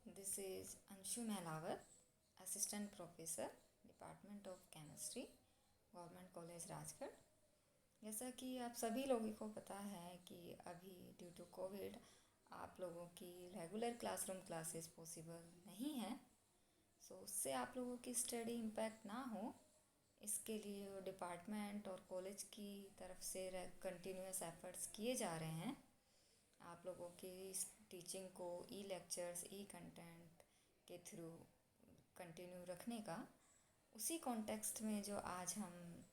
This is Anshu Mehlawat, Assistant Professor, Department of Chemistry, government college Rajgarh. जैसा कि आप सभी लोगों को पता है कि अभी ड्यू टू कोविड आप लोगों की रेगुलर क्लासरूम क्लासेस पॉसिबल नहीं हैं, सो उससे आप लोगों की स्टडी इम्पैक्ट ना हो, इसके लिए डिपार्टमेंट और कॉलेज की तरफ से कंटिन्यूस एफर्ट्स किए जा रहे हैं आप लोगों की टीचिंग को ई लेक्चर्स ई कंटेंट के थ्रू कंटिन्यू रखने का। उसी कॉन्टेक्स्ट में जो आज हम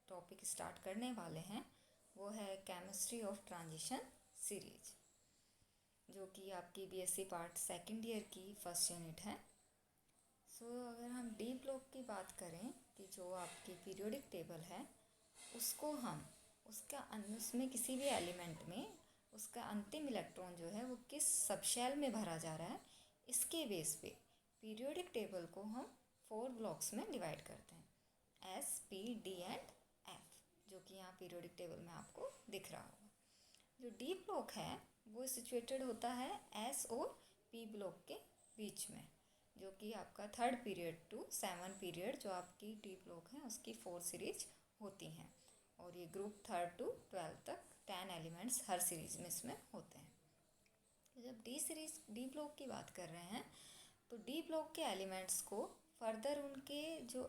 टॉपिक स्टार्ट करने वाले हैं वो है केमिस्ट्री ऑफ ट्रांजिशन सीरीज, जो कि आपकी बीएससी पार्ट सेकंड ईयर की फर्स्ट यूनिट है। अगर हम डी ब्लॉक की बात करें कि जो आपकी पीरियोडिक टेबल है उसको हम उसमें किसी भी एलिमेंट में उसका अंतिम इलेक्ट्रॉन जो है वो किस सबशेल में भरा जा रहा है, इसके बेस पे पीरियोडिक टेबल को हम 4 ब्लॉक्स में डिवाइड करते हैं, S, P, D and F, जो कि यहाँ पीरियोडिक टेबल में आपको दिख रहा होगा। जो डी ब्लॉक है वो सिचुएटेड होता है एस और पी ब्लॉक के बीच में, जो कि आपका 3rd पीरियड टू 7 पीरियड जो आपकी डी ब्लॉक है उसकी 4 सीरीज होती हैं, और ये ग्रुप 3rd टू 12 तक 10 एलिमेंट्स हर सीरीज में इसमें होते हैं। जब डी ब्लॉक की बात कर रहे हैं तो डी ब्लॉक के एलिमेंट्स को फर्दर उनके जो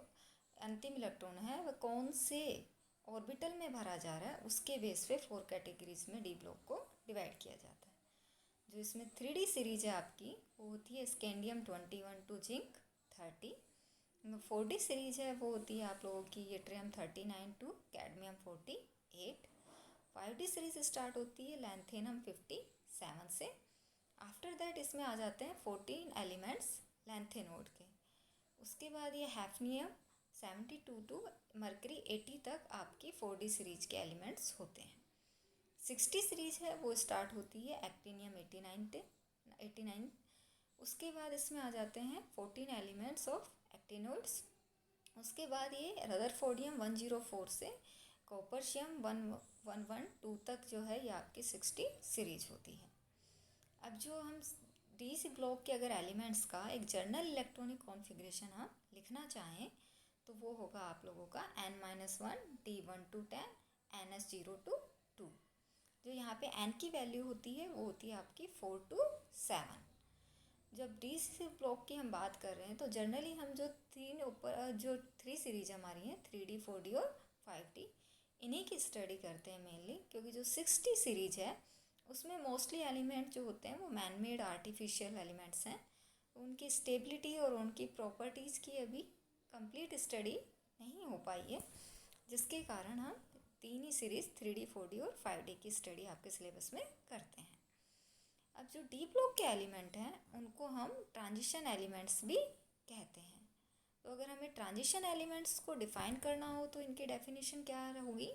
अंतिम इलेक्ट्रॉन है वह कौन से ऑर्बिटल में भरा जा रहा है उसके बेस पे 4 कैटेगरीज में डी ब्लॉक को डिवाइड किया जाता है। जो इसमें 3D सीरीज है आपकी वो होती है scandium 21 to zinc 30। 4D series है वो होती है आप लोगों की yttrium 39 to cadmium 48। 5D series start होती है लैंथेनम 57 से। आफ्टर दैट इसमें आ जाते हैं 14 एलिमेंट्स लैंथेनोड के। उसके बाद ये हैफनियम 72 टू मरकरी 80 तक आपकी 4D सीरीज के एलिमेंट्स होते हैं। 60 सीरीज है वो स्टार्ट होती है एक्टिनियम 89। उसके बाद इसमें आ जाते हैं 14 एलिमेंट्स ऑफ एक्टिनोइड्स। उसके बाद ये रदरफोर्डियम 104 से कॉपर्शियम 112 तक जो है ये आपकी 60 सीरीज होती है। अब जो हम डी सी ब्लॉक के अगर एलिमेंट्स का एक जर्नल इलेक्ट्रॉनिक कॉन्फ़िगरेशन हम लिखना चाहें तो वो होगा आप लोगों का n-1 D1 to 10 NS0 to 2। जो यहाँ पे n की वैल्यू होती है वो होती है आपकी 4 to 7। जब डी सी ब्लॉक की हम बात कर रहे हैं तो जनरली हम जो 3 सीरीज हमारी हैं 3D 4D और 5D इन्हीं की स्टडी करते हैं मेनली, क्योंकि जो 60 सीरीज है उसमें मोस्टली एलिमेंट जो होते हैं वो मैन मेड आर्टिफिशियल एलिमेंट्स हैं। उनकी स्टेबिलिटी और उनकी प्रॉपर्टीज़ की अभी कंप्लीट स्टडी नहीं हो पाई है, जिसके कारण हम 3 ही सीरीज़ 3D 4D और 5D की स्टडी आपके सिलेबस में करते हैं। अब जो डी ब्लॉक के एलिमेंट हैं उनको हम ट्रांजिशन एलिमेंट्स भी कहते हैं। तो अगर हमें ट्रांजिशन एलिमेंट्स को डिफ़ाइन करना हो तो इनकी डेफिनेशन क्या होगी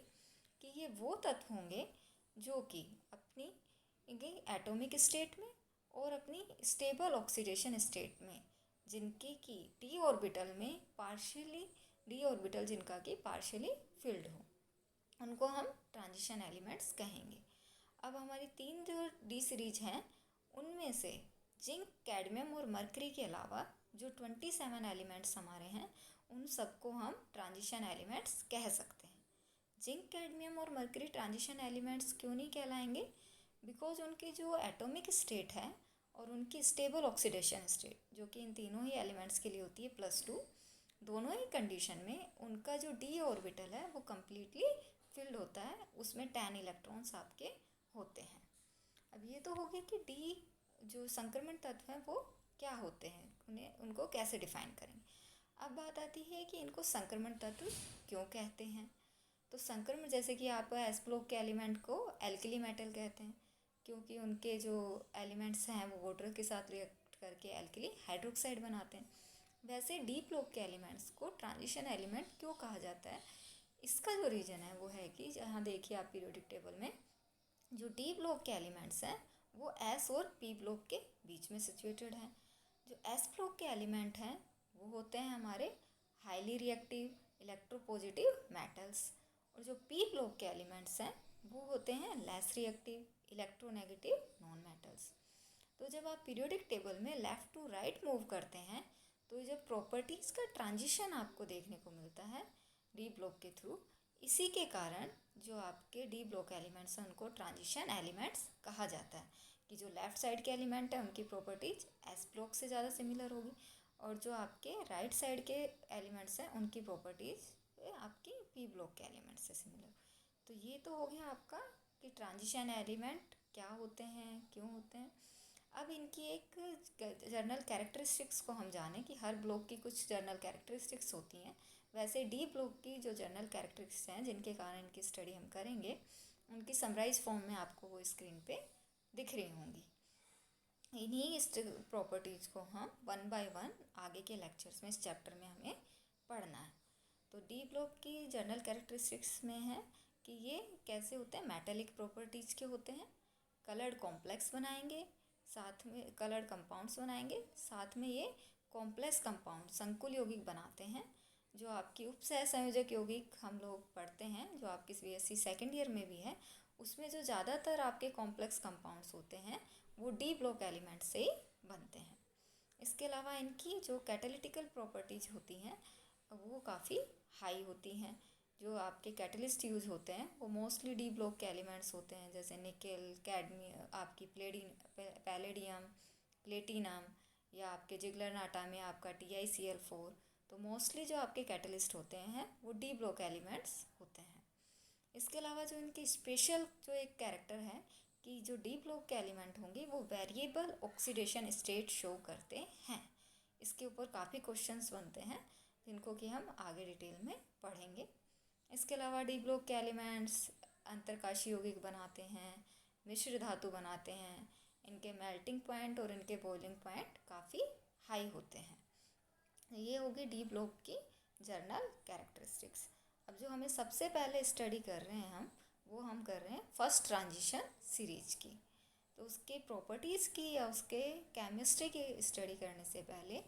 कि ये वो तत्व होंगे जो कि अपनी एटॉमिक स्टेट में और अपनी स्टेबल ऑक्सीडेशन स्टेट में जिनके की डी ऑर्बिटल में पार्शियली डी ऑर्बिटल जिनका कि पार्शियली फिल्ड हो, उनको हम ट्रांजिशन एलिमेंट्स कहेंगे। अब हमारी 3 जो डी सीरीज हैं उनमें से जिंक, कैडमियम और मरकरी के अलावा जो 27 एलिमेंट्स हमारे हैं उन सबको हम ट्रांजिशन एलिमेंट्स कह सकते हैं। जिंक, कैडमियम और मरकरी ट्रांजिशन एलिमेंट्स क्यों नहीं कहलाएंगे? बिकॉज उनकी जो एटॉमिक स्टेट है और उनकी स्टेबल ऑक्सीडेशन स्टेट जो कि इन तीनों ही एलिमेंट्स के लिए होती है +2, दोनों ही कंडीशन में उनका जो डी ऑर्बिटल है वो कम्प्लीटली फिल्ड होता है, उसमें 10 इलेक्ट्रॉन्स आपके होते हैं। अब ये तो हो गया कि डी जो संक्रमण तत्व हैं वो क्या होते हैं, उनको कैसे डिफ़ाइन करेंगे। अब बात आती है कि इनको संक्रमण तत्व क्यों कहते हैं। तो संक्रमण जैसे कि आप एस ब्लॉक के एलिमेंट को एल्कली मेटल कहते हैं क्योंकि उनके जो एलिमेंट्स हैं वो वाटर के साथ रिएक्ट करके एल्कली हाइड्रोक्साइड बनाते हैं, वैसे डी ब्लॉक के एलिमेंट्स को ट्रांजिशन एलिमेंट क्यों कहा जाता है। इसका जो रीज़न है वो है कि जहाँ देखिए आप पीरियोडिक टेबल में जो डी ब्लॉक के एलिमेंट्स हैं वो एस और पी ब्लॉक के बीच में सिचुएटेड हैं। जो एस ब्लॉक के एलिमेंट हैं वो होते हैं हमारे हाईली रिएक्टिव इलेक्ट्रोपॉजिटिव मेटल्स, और जो पी ब्लॉक के एलिमेंट्स हैं वो होते हैं less reactive electronegative non metals. तो तो जब आप पीरियोडिक टेबल में लेफ़्ट टू राइट मूव करते हैं तो जब प्रॉपर्टीज़ का ट्रांजिशन आपको देखने को मिलता है डी ब्लॉक के थ्रू, इसी के कारण जो आपके डी ब्लॉक एलिमेंट्स हैं उनको ट्रांजिशन एलिमेंट्स कहा जाता है। कि जो लेफ़्ट साइड के एलिमेंट हैं उनकी प्रॉपर्टीज़ एस ब्लॉक से ज़्यादा सिमिलर होगी और जो आपके राइट साइड के एलिमेंट्स हैं उनकी प्रॉपर्टीज़ आपकी पी ब्लॉक के एलिमेंट से सिमिलर। तो ये तो हो गया आपका कि ट्रांजिशन एलिमेंट क्या होते हैं, क्यों होते हैं। अब इनकी एक जर्नल कैरेक्टरिस्टिक्स को हम जानें कि हर ब्लॉक की कुछ जर्नल कैरेक्टरिस्टिक्स होती हैं। वैसे डी ब्लॉक की जो जर्नल कैरेक्टरिस्टिक्स हैं जिनके कारण इनकी स्टडी हम करेंगे, उनकी समराइज फॉर्म में आपको वो स्क्रीन पे दिख रही होंगी। इन्हीं प्रॉपर्टीज़ को हम वन बाय वन आगे के लेक्चर्स में इस चैप्टर में हमें पढ़ना है। तो डी ब्लॉक की जर्नल कैरेक्टरिस्टिक्स में है कि ये कैसे होते हैं, मेटेलिक प्रॉपर्टीज़ के होते हैं, कलर्ड कॉम्प्लेक्स बनाएंगे, साथ में कलर्ड कंपाउंड्स बनाएंगे, साथ में ये कॉम्प्लेक्स कंपाउंड संकुल यौगिक बनाते हैं। जो आपकी उपसह संयोजक यौगिक हम लोग पढ़ते हैं जो आपकी बीएससी सेकेंड ईयर में भी है, उसमें जो ज़्यादातर आपके कॉम्प्लेक्स कंपाउंड्स होते हैं वो डी ब्लॉक एलिमेंट से ही बनते हैं। इसके अलावा इनकी जो कैटालिटिकल प्रॉपर्टीज़ होती हैं वो काफ़ी हाई होती हैं। जो आपके कैटलिस्ट यूज़ होते हैं वो मोस्टली डी ब्लॉक के एलिमेंट्स होते हैं, जैसे निकेल, कैडमियम, आपकी पैलेडियम, प्लेटिनम, या आपके जिगलरनाटा में आपका TiCl4। तो मोस्टली जो आपके कैटलिस्ट होते हैं वो डी ब्लॉक एलिमेंट्स होते हैं। इसके अलावा जो इनकी स्पेशल जो एक कैरेक्टर है कि जो डी ब्लॉक के एलिमेंट होंगे वो वेरिएबल ऑक्सीडेशन स्टेट शो करते हैं। इसके ऊपर काफ़ी क्वेश्चंस बनते हैं जिनको कि हम आगे डिटेल में पढ़ेंगे। इसके अलावा डी ब्लॉक के एलिमेंट्स अंतरकाशी यौगिक बनाते हैं, मिश्र धातु बनाते हैं, इनके मेल्टिंग पॉइंट और इनके बॉइलिंग पॉइंट काफ़ी हाई होते हैं। ये होगी डी ब्लॉक की जर्नल कैरेक्टरिस्टिक्स। अब जो हमें सबसे पहले स्टडी कर रहे हैं हम कर रहे हैं फर्स्ट ट्रांजिशन सीरीज की। तो उसके प्रॉपर्टीज़ की या उसके केमिस्ट्री की स्टडी करने से पहले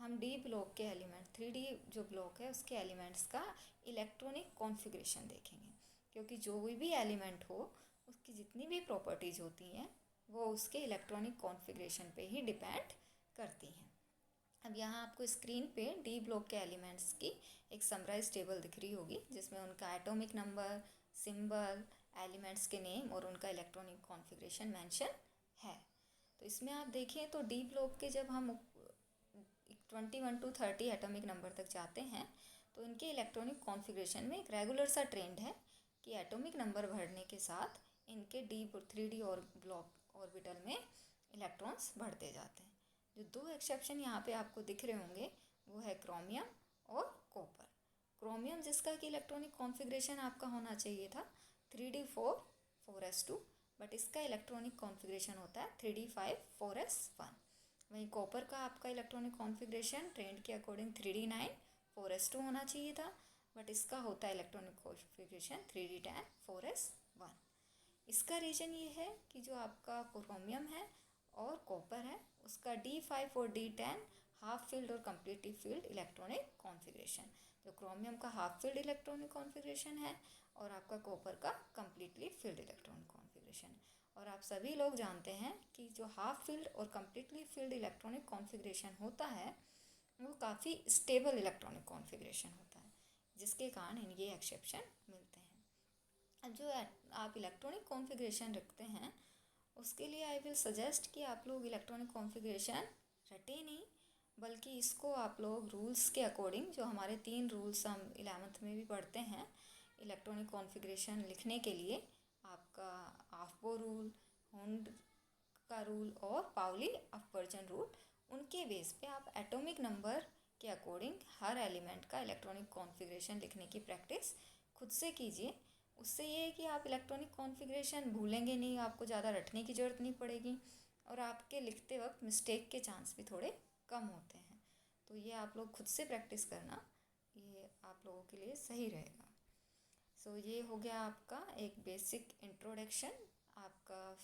हम डी ब्लॉक के एलिमेंट 3D जो ब्लॉक है उसके एलिमेंट्स का इलेक्ट्रॉनिक कॉन्फ़िगरेशन देखेंगे, क्योंकि जो भी एलिमेंट हो उसकी जितनी भी प्रॉपर्टीज़ होती हैं वो उसके इलेक्ट्रॉनिक कॉन्फ़िगरेशन पे ही डिपेंड करती हैं। अब यहाँ आपको स्क्रीन पे डी ब्लॉक के एलिमेंट्स की एक समराइज टेबल दिख रही होगी जिसमें उनका एटॉमिक नंबर, सिंबल, एलिमेंट्स के नेम और उनका इलेक्ट्रॉनिक कॉन्फ़िगरेशन मेंशन है। तो इसमें आप देखें तो डी ब्लॉक के जब हम 21 to 30 एटॉमिक नंबर तक जाते हैं तो इनके इलेक्ट्रॉनिक कॉन्फ़िगरेशन में एक रेगुलर सा ट्रेंड है कि एटॉमिक नंबर बढ़ने के साथ इनके 3D और ब्लॉक ऑर्बिटल में इलेक्ट्रॉन्स बढ़ते जाते हैं। जो दो एक्सेप्शन यहाँ पे आपको दिख रहे होंगे वो है क्रोमियम और कॉपर। क्रोमियम जिसका कि इलेक्ट्रॉनिक कॉन्फ़िगरेशन आपका होना चाहिए था 3D4 4s2, बट इसका इलेक्ट्रॉनिक कॉन्फ़िगरेशन होता है 3D5 4s1। वहीं कॉपर का आपका इलेक्ट्रॉनिक कॉन्फ़िगरेशन ट्रेंड के अकॉर्डिंग 3D9 4s2 होना चाहिए था, बट इसका होता है इलेक्ट्रॉनिक कॉन्फ़िगरेशन 3D10 4s1। इसका रीज़न ये है कि जो आपका क्रोमियम है और कॉपर है उसका D5 और D10 हाफ फील्ड और कम्प्लीटली फील्ड इलेक्ट्रॉनिक कॉन्फ़िगरेशन, जो क्रोमियम का हाफ फील्ड इलेक्ट्रॉनिक कॉन्फ़िगरेशन है और आपका कॉपर का कम्प्लीटली फील्ड इलेक्ट्रॉनिक कॉन्फ़िगरेशन है। और आप सभी लोग जानते हैं कि जो हाफ फील्ड और कम्प्लीटली फील्ड इलेक्ट्रॉनिक कॉन्फ़िगरेशन होता है वो काफ़ी स्टेबल इलेक्ट्रॉनिक कॉन्फ़िगरेशन होता है, जिसके कारण ये एक्सेप्शन मिलते हैं। अब जो आप इलेक्ट्रॉनिक कॉन्फ़िगरेशन रखते हैं उसके लिए आई विल सजेस्ट कि आप लोग इलेक्ट्रॉनिक कॉन्फ़िगरेशन रटे नहीं, बल्कि इसको आप लोग रूल्स के अकॉर्डिंग, जो हमारे 3 रूल्स हम 11th में भी पढ़ते हैं इलेक्ट्रॉनिक कॉन्फ़िगरेशन लिखने के लिए, आपका आफ्बो रूल, हुंड का रूल और पाउली अपवर्जन रूल, उनके बेस पे आप एटॉमिक नंबर के अकॉर्डिंग हर एलिमेंट का इलेक्ट्रॉनिक कॉन्फ़िगरेशन लिखने की प्रैक्टिस खुद से कीजिए। उससे ये है कि आप इलेक्ट्रॉनिक कॉन्फ़िगरेशन भूलेंगे नहीं, आपको ज़्यादा रटने की ज़रूरत नहीं पड़ेगी और आपके लिखते वक्त मिस्टेक के चांस भी थोड़े कम होते हैं। तो ये आप लोग खुद से प्रैक्टिस करना, ये आप लोगों के लिए सही रहेगा। सो ये हो गया आपका एक बेसिक इंट्रोडक्शन आपका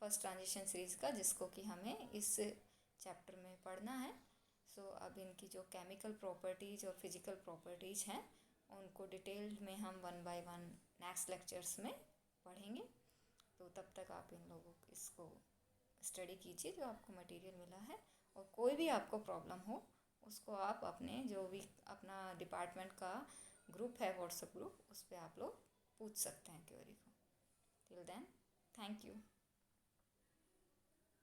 फर्स्ट ट्रांजिशन सीरीज़ का, जिसको कि हमें इस चैप्टर में पढ़ना है। सो अब इनकी जो केमिकल प्रॉपर्टीज़ और फिज़िकल प्रॉपर्टीज़ हैं उनको डिटेल्ड में हम 1 by 1 नेक्स्ट लेक्चर्स में पढ़ेंगे। तो तब तक आप इन लोगों इसको स्टडी कीजिए जो आपको मटेरियल मिला है, और कोई भी आपको प्रॉब्लम हो उसको आप अपने जो भी अपना डिपार्टमेंट का ग्रुप है, व्हाट्सएप ग्रुप, उस पर आप लोग पूछ सकते हैं क्वेरी को। Till then, thank you.